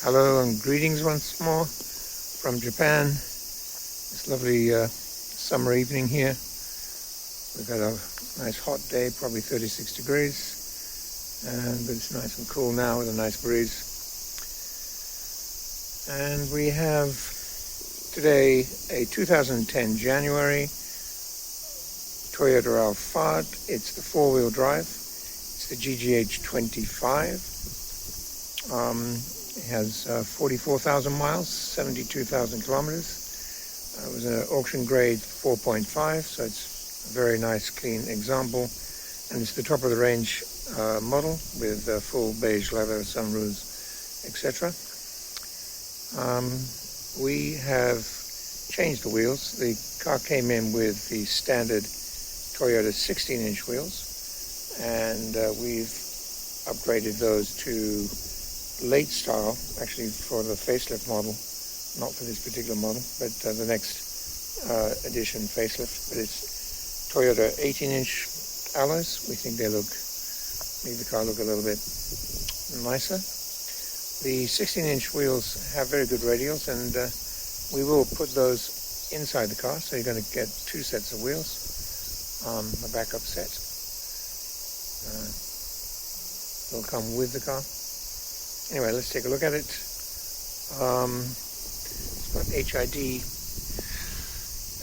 Hello and greetings once more from Japan. This lovely summer evening here. We've had a nice hot day, probably 36 degrees, but it's nice and cool now with a nice breeze. And we have today a 2010 January Toyota-Alphard. It's the four-wheel drive. It's the GGH 25. It has 44,000 miles, 72,000 kilometers. It was an auction grade 4.5, so it's a very nice, clean example. And it's the top of the range model with full beige leather, sunroofs, etc. We have changed the wheels. The car came in with the standard Toyota 16-inch wheels, and we've upgraded those to late style, actually for the facelift model, not for this particular model, but the next edition facelift. But it's Toyota 18-inch alloys. We think they make the car look a little bit nicer. The 16-inch wheels have very good radials, and we will put those inside the car, so you're going to get two sets of wheels, a backup set. Will come with the car. Anyway, let's take a look at it. It's got HID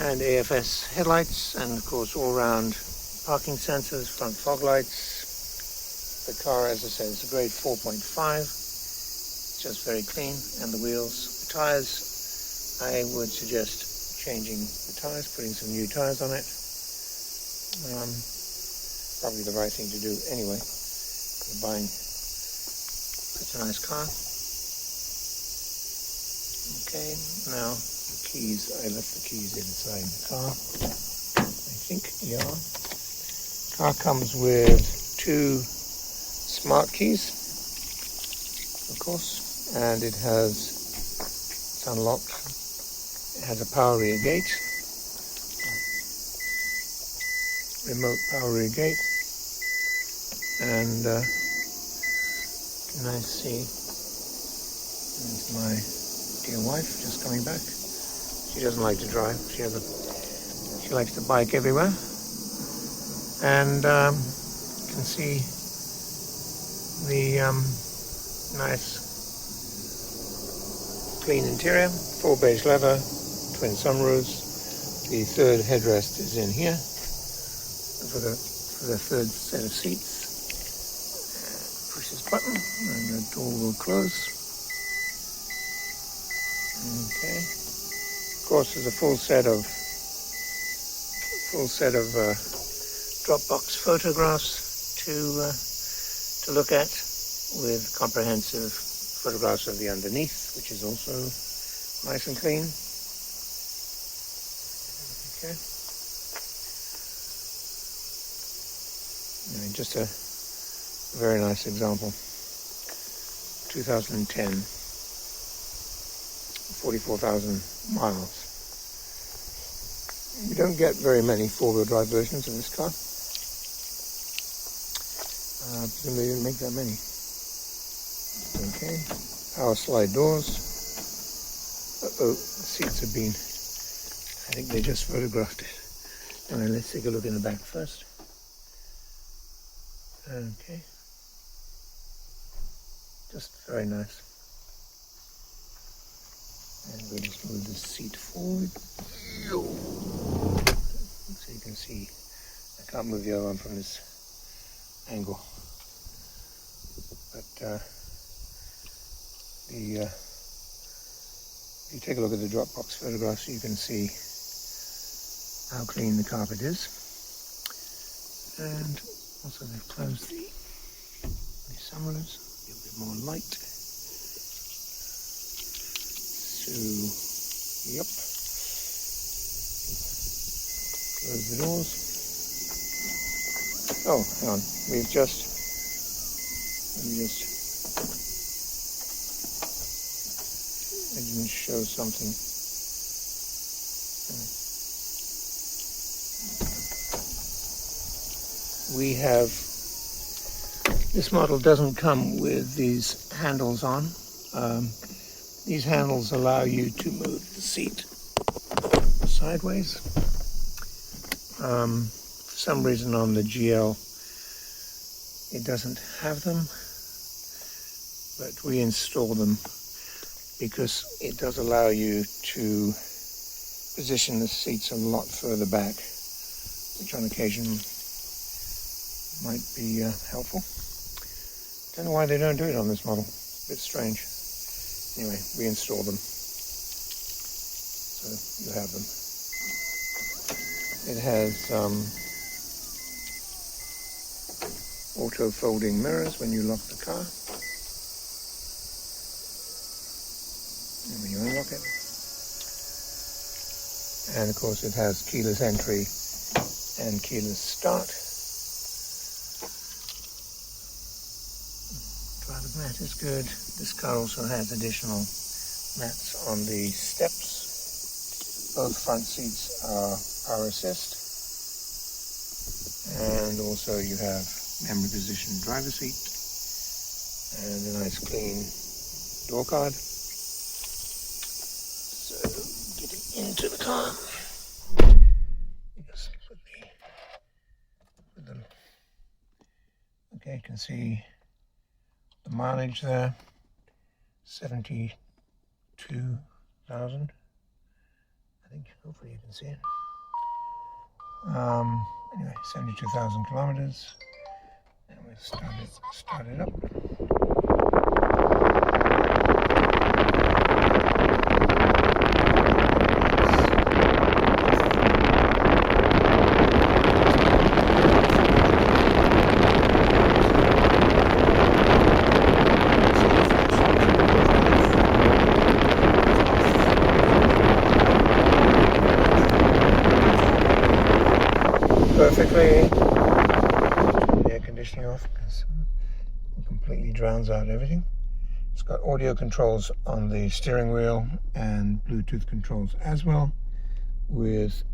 and AFS headlights, and of course all-round parking sensors, front fog lights. The car, as I said, is a grade 4.5, just very clean. And the wheels, the tires, I would suggest changing the tires, putting some new tires on it. Probably the right thing to do anyway. You're buying such a nice car. Okay, now the keys. I left the keys inside the car, I think. Yeah. Car comes with two smart keys, of course, and it's unlocked. It has a power rear gate, remote power rear gate, and can I see? There's my dear wife just coming back. She doesn't like to drive. She likes to bike everywhere. And you can see the nice clean interior, full beige leather, twin sunroofs. The third headrest is in here for the third set of seats. Push this button and the door will close. Okay. Of course, there's a full set of Dropbox photographs to look at, with comprehensive photographs of the underneath, which is also nice and clean. Okay. And just a very nice example. 2010, 44,000 miles. You don't get very many four-wheel drive versions of this car. Presumably they didn't make that many. Okay, power slide doors. The seats have been, I think they just photographed it. Anyway, let's take a look in the back first. Okay. Just very nice. And we'll just move this seat forward. So you can see, I can't move the other one from this angle. But if you take a look at the Dropbox photographs, you can see how clean the carpet is. And also they've closed the sunroofs. A bit more light. So, yep. Close the doors. Oh, hang on. Let me just I didn't show something. We have, this model doesn't come with these handles on. These handles allow you to move the seat sideways. For some reason on the GL it doesn't have them, but we install them because it does allow you to position the seats a lot further back, which on occasion might be helpful. Don't know why they don't do it on this model. A bit strange. Anyway, we install them, so you have them. It has auto folding mirrors when you lock the car, and when you unlock it. And of course it has keyless entry and keyless start. Driver mat is good. This car also has additional mats on the steps. Both front seats are power assist. And also you have memory position driver seat and a nice clean door card. So getting into the car, just put the okay, you can see the mileage there, 72,000. I think hopefully you can see it. Anyway, 72,000 kilometers. And we'll start it up. Perfectly. Turn the air conditioning off because it completely drowns out everything. It's got audio controls on the steering wheel and Bluetooth controls as well, with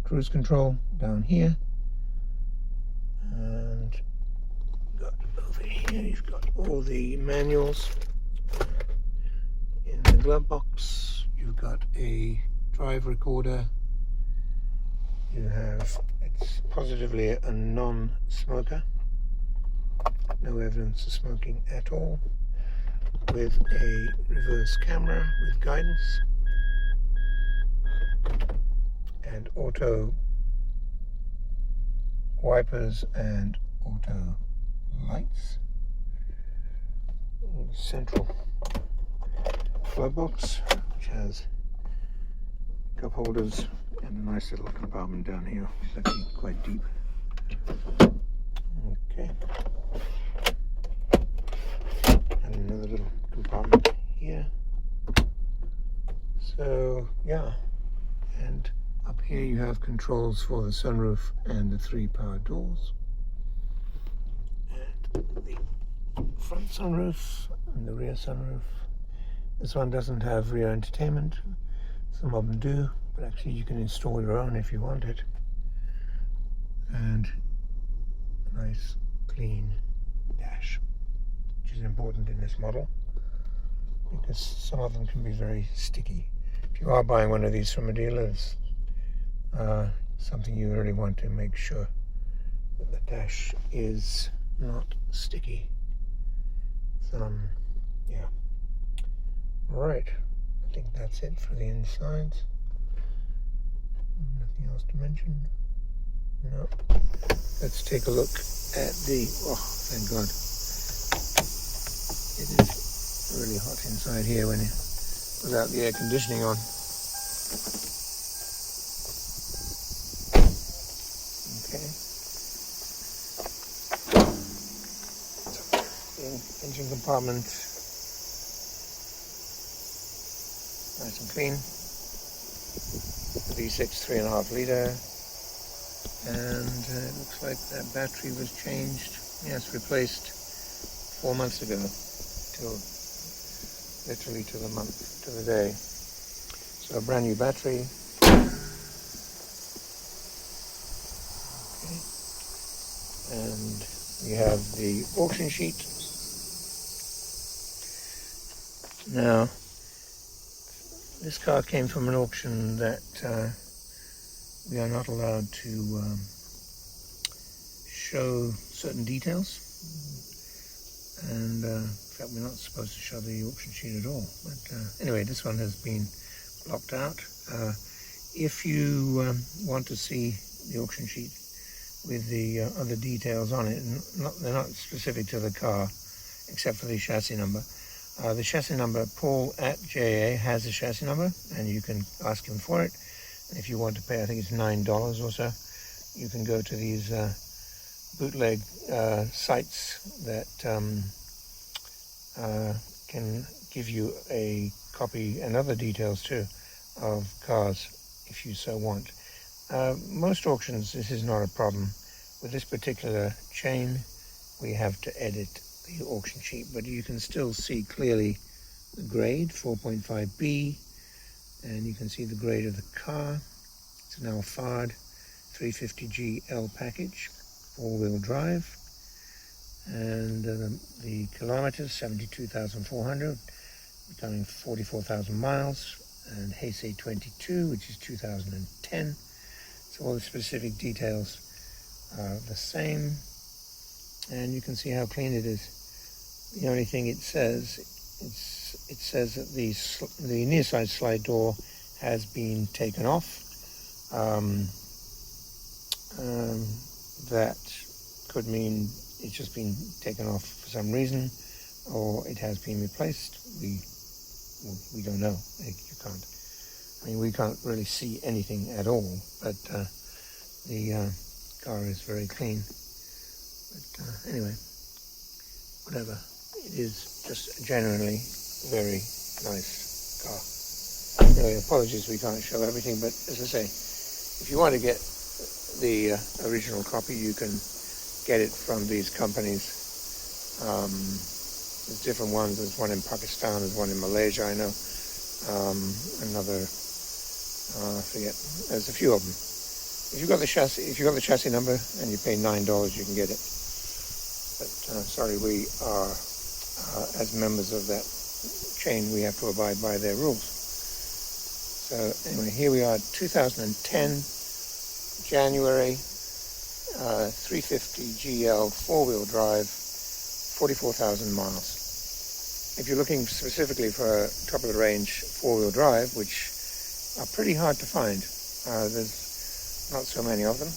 cruise control down here, and got over here you've got all the manuals. In the glove box you've got a drive recorder. You have, it's positively a non-smoker, no evidence of smoking at all, with a reverse camera with guidance and auto wipers and auto lights. Central glove box, which has cup holders and a nice little compartment down here, which is actually quite deep. Okay. And another little compartment here. So, yeah. And up here you have controls for the sunroof and the 3 power doors. And the front sunroof and the rear sunroof. This one doesn't have rear entertainment. Some of them do, but actually you can install your own if you want it. And a nice clean dash, which is important in this model because some of them can be very sticky. If you are buying one of these from a dealer, it's something you really want to make sure that the dash is not sticky. Yeah. Alright. I think that's it for the insides. Nothing else to mention. No. Let's take a look at the, oh, thank God. It is really hot inside here when without the air conditioning on. Okay. The engine compartment, nice and clean. V6 3.5 litre, and it looks like that battery was changed, yes, replaced 4 months ago, literally to the month, to the day. So a brand new battery. Okay. And we have the auction sheet Now, this car came from an auction that we are not allowed to show certain details, and in fact we're not supposed to show the auction sheet at all. But anyway, this one has been blocked out. If you want to see the auction sheet with the other details on it, they're not specific to the car except for the chassis number. The chassis number, Paul at JA has the chassis number, and you can ask him for it. If you want to pay, I think it's $9 or so, you can go to these bootleg sites that can give you a copy and other details too of cars if you so want. Most auctions, this is not a problem. With this particular chain, we have to edit the auction sheet, but you can still see clearly the grade, 4.5B, and you can see the grade of the car. It's an Alphard 350GL package, 4-wheel drive, and the kilometers, 72,400, becoming 44,000 miles, and Heisei 22, which is 2010. So all the specific details are the same, and you can see how clean it is. The only thing it says, it says that the near side slide door has been taken off. That could mean it's just been taken off for some reason, or it has been replaced. We don't know. You can't. I mean, we can't really see anything at all. But the car is very clean. But anyway, whatever. It is just genuinely very nice car. Really, apologies we can't show everything, but as I say, if you want to get the original copy, you can get it from these companies. There's different ones. There's one in Pakistan, there's one in Malaysia, I know. Another, I forget. There's a few of them. If you've got the chassis number and you pay $9, you can get it. But sorry, we are, as members of that chain, we have to abide by their rules. So anyway, here we are, 2010, January, 350GL 4-wheel drive, 44,000 miles. If you're looking specifically for a top-of-the-range 4-wheel drive, which are pretty hard to find, there's not so many of them,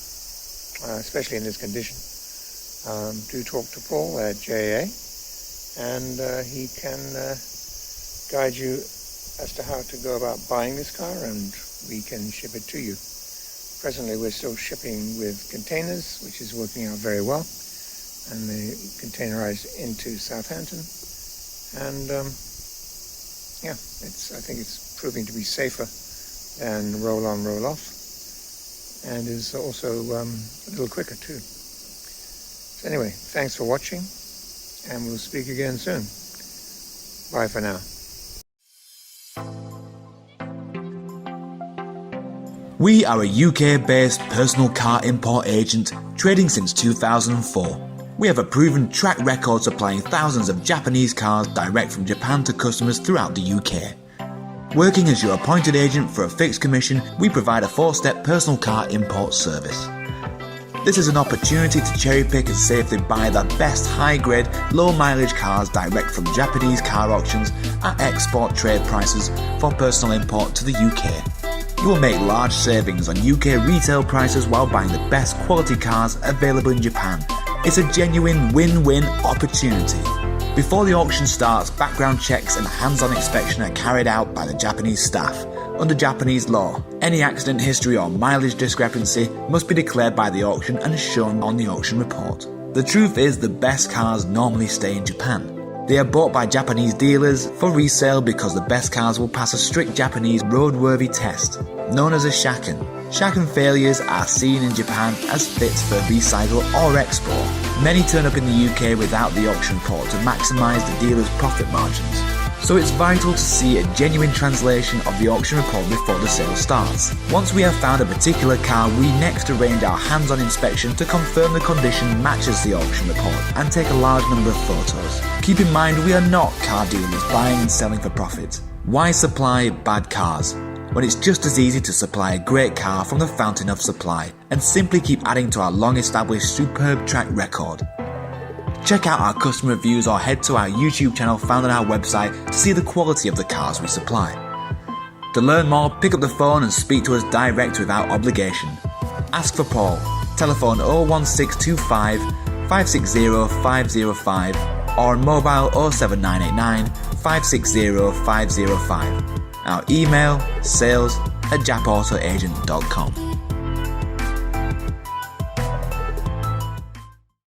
especially in this condition, do talk to Paul at JA, and he can guide you as to how to go about buying this car, and we can ship it to you. Presently we're still shipping with containers, which is working out very well, and they containerized into Southampton, and yeah, I think it's proving to be safer than roll on, roll off, and is also a little quicker too. So anyway, thanks for watching, and we'll speak again soon. Bye for now. We are a UK-based personal car import agent trading since 2004. We have a proven track record supplying thousands of Japanese cars direct from Japan to customers throughout the UK. Working as your appointed agent for a fixed commission, we provide a 4-step personal car import service. This is an opportunity to cherry pick and safely buy the best high-grade, low-mileage cars direct from Japanese car auctions at export trade prices for personal import to the UK. You will make large savings on UK retail prices while buying the best quality cars available in Japan. It's a genuine win-win opportunity. Before the auction starts, background checks and hands-on inspection are carried out by the Japanese staff. Under Japanese law, any accident history or mileage discrepancy must be declared by the auction and shown on the auction report. The truth is, the best cars normally stay in Japan. They are bought by Japanese dealers for resale because the best cars will pass a strict Japanese roadworthy test, known as a shaken. Shaken failures are seen in Japan as fits for recycle or export. Many turn up in the UK without the auction report to maximise the dealer's profit margins. So it's vital to see a genuine translation of the auction report before the sale starts. Once we have found a particular car, we next arrange our hands-on inspection to confirm the condition matches the auction report and take a large number of photos. Keep in mind, we are not car dealers buying and selling for profit. Why supply bad cars when it's just as easy to supply a great car from the fountain of supply and simply keep adding to our long-established superb track record? Check out our customer reviews or head to our YouTube channel found on our website to see the quality of the cars we supply. To learn more, pick up the phone and speak to us direct without obligation. Ask for Paul. Telephone 01625 560 505 or on mobile 07989 560 505. Our email sales@Jap-Auto-Agent.com.